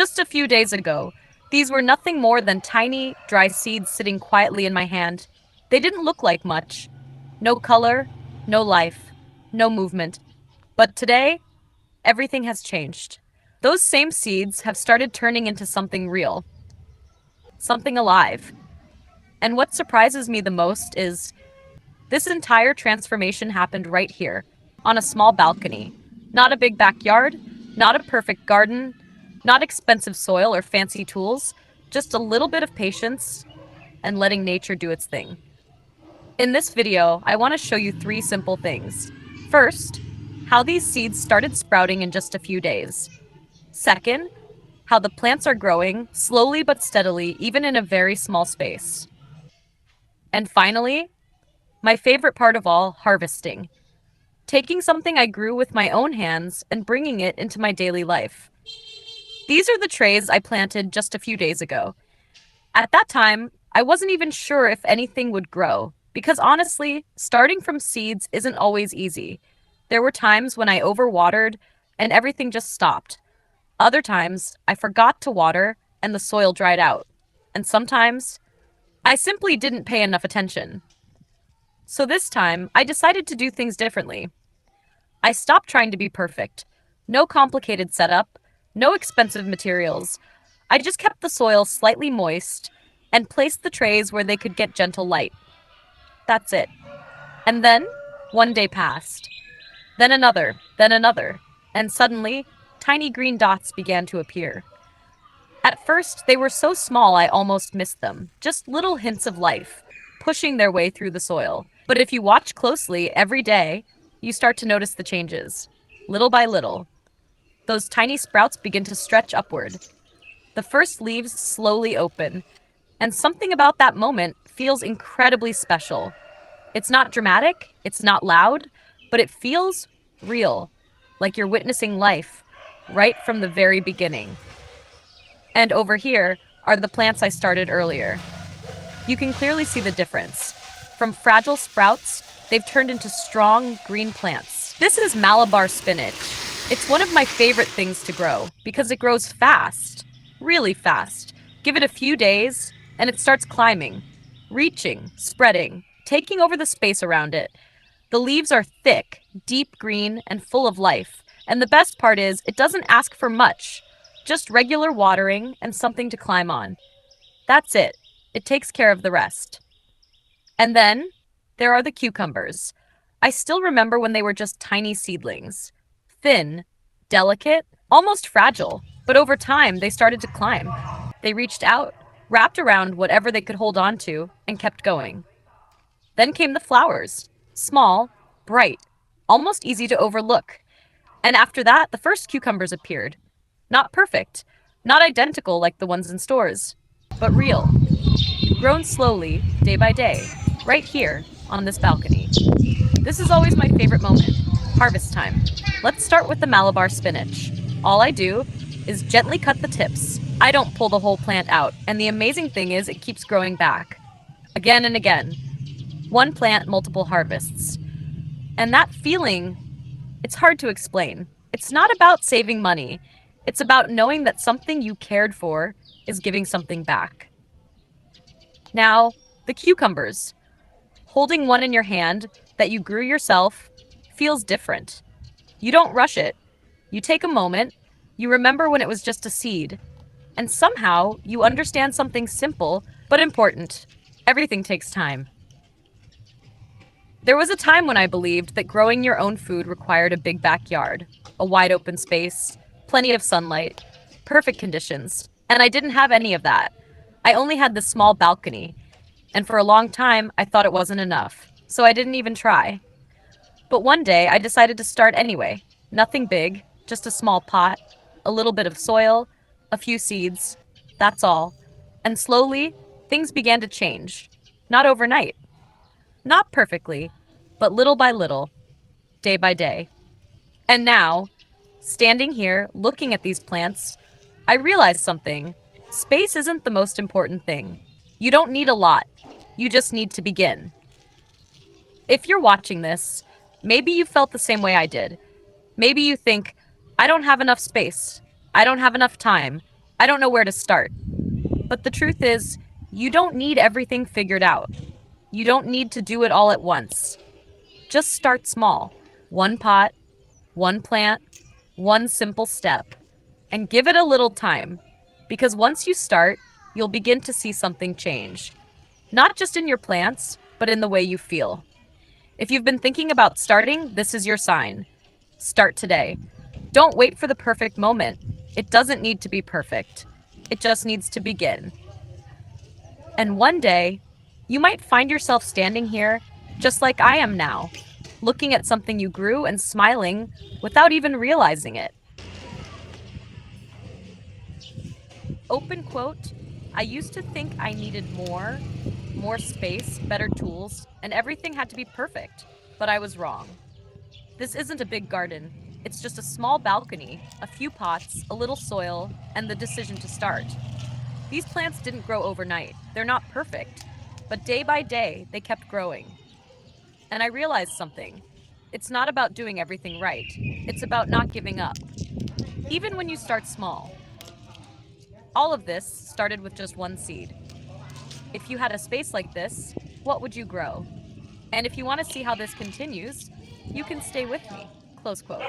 Just a few days ago, these were nothing more than tiny, dry seeds sitting quietly in my hand. They didn't look like much. No color, no life, no movement. But today, everything has changed. Those same seeds have started turning into something real, something alive. And what surprises me the most is this entire transformation happened right here, on a small balcony. Not a big backyard, not a perfect garden, not expensive soil or fancy tools, just a little bit of patience and letting nature do its thing. In this video, I want to show you three simple things. First, how these seeds started sprouting in just a few days. Second, how the plants are growing slowly but steadily, even in a very small space. And finally, my favorite part of all, harvesting. Taking something I grew with my own hands and bringing it into my daily life. These are the trays I planted just a few days ago. At that time, I wasn't even sure if anything would grow, because honestly, starting from seeds isn't always easy. There were times when I overwatered and everything just stopped. Other times, I forgot to water and the soil dried out. And sometimes, I simply didn't pay enough attention. So this time, I decided to do things differently. I stopped trying to be perfect. No complicated setup, no expensive materials. I just kept the soil slightly moist and placed the trays where they could get gentle light. That's it. And then, one day passed. Then another. And suddenly, tiny green dots began to appear. At first, they were so small I almost missed them, just little hints of life, pushing their way through the soil. But if you watch closely every day, you start to notice the changes. Little by little, those tiny sprouts begin to stretch upward. The first leaves slowly open, and something about that moment feels incredibly special. It's not dramatic, it's not loud, but it feels real, like you're witnessing life right from the very beginning. And over here are the plants I started earlier. You can clearly see the difference. From fragile sprouts, they've turned into strong green plants. This is Malabar spinach. It's one of my favorite things to grow because it grows fast, really fast. Give it a few days and it starts climbing, reaching, spreading, taking over the space around it. The leaves are thick, deep green, and full of life. And the best part is, it doesn't ask for much, just regular watering and something to climb on. That's it. It takes care of the rest. And then there are the cucumbers. I still remember when they were just tiny seedlings. Thin, delicate, almost fragile. But over time, they started to climb. They reached out, wrapped around whatever they could hold on to, and kept going. Then came the flowers. Small, bright, almost easy to overlook. And after that, the first cucumbers appeared. Not perfect, not identical like the ones in stores, but real. Grown slowly, day by day, right here on this balcony. This is always my favorite moment, harvest time. Let's start with the Malabar spinach. All I do is gently cut the tips. I don't pull the whole plant out, and the amazing thing is it keeps growing back. Again and again. One plant, multiple harvests. And that feeling, it's hard to explain. It's not about saving money. It's about knowing that something you cared for is giving something back. Now, the cucumbers. Holding one in your hand that you grew yourself feels different. You don't rush it. You take a moment, you remember when it was just a seed, and somehow you understand something simple but important. Everything takes time. There was a time when I believed that growing your own food required a big backyard, a wide open space, plenty of sunlight, perfect conditions, and I didn't have any of that. I only had this small balcony, and for a long time I thought it wasn't enough, so I didn't even try. But one day I decided to start anyway. Nothing big, just a small pot, a little bit of soil, a few seeds, that's all. And slowly, things began to change. Not overnight. Not perfectly, but little by little, day by day. And now, standing here, looking at these plants, I realize something. Space isn't the most important thing. You don't need a lot. You just need to begin. If you're watching this, maybe you felt the same way I did. Maybe you think, I don't have enough space. I don't have enough time. I don't know where to start. But the truth is, you don't need everything figured out. You don't need to do it all at once. Just start small. One pot, one plant, one simple step. And give it a little time. Because once you start, you'll begin to see something change. Not just in your plants, but in the way you feel. If you've been thinking about starting, this is your sign. Start today. Don't wait for the perfect moment. It doesn't need to be perfect. It just needs to begin. And one day, you might find yourself standing here, just like I am now, looking at something you grew and smiling without even realizing it. Open quote, I used to think I needed more space, better tools, and everything had to be perfect, but I was wrong. This isn't a big garden. It's just a small balcony, a few pots, a little soil, and the decision to start. These plants didn't grow overnight. They're not perfect. But day by day, they kept growing. And I realized something. It's not about doing everything right. It's about not giving up. Even when you start small. All of this started with just one seed. If you had a space like this, what would you grow? And if you want to see how this continues, you can stay with me. Close quote.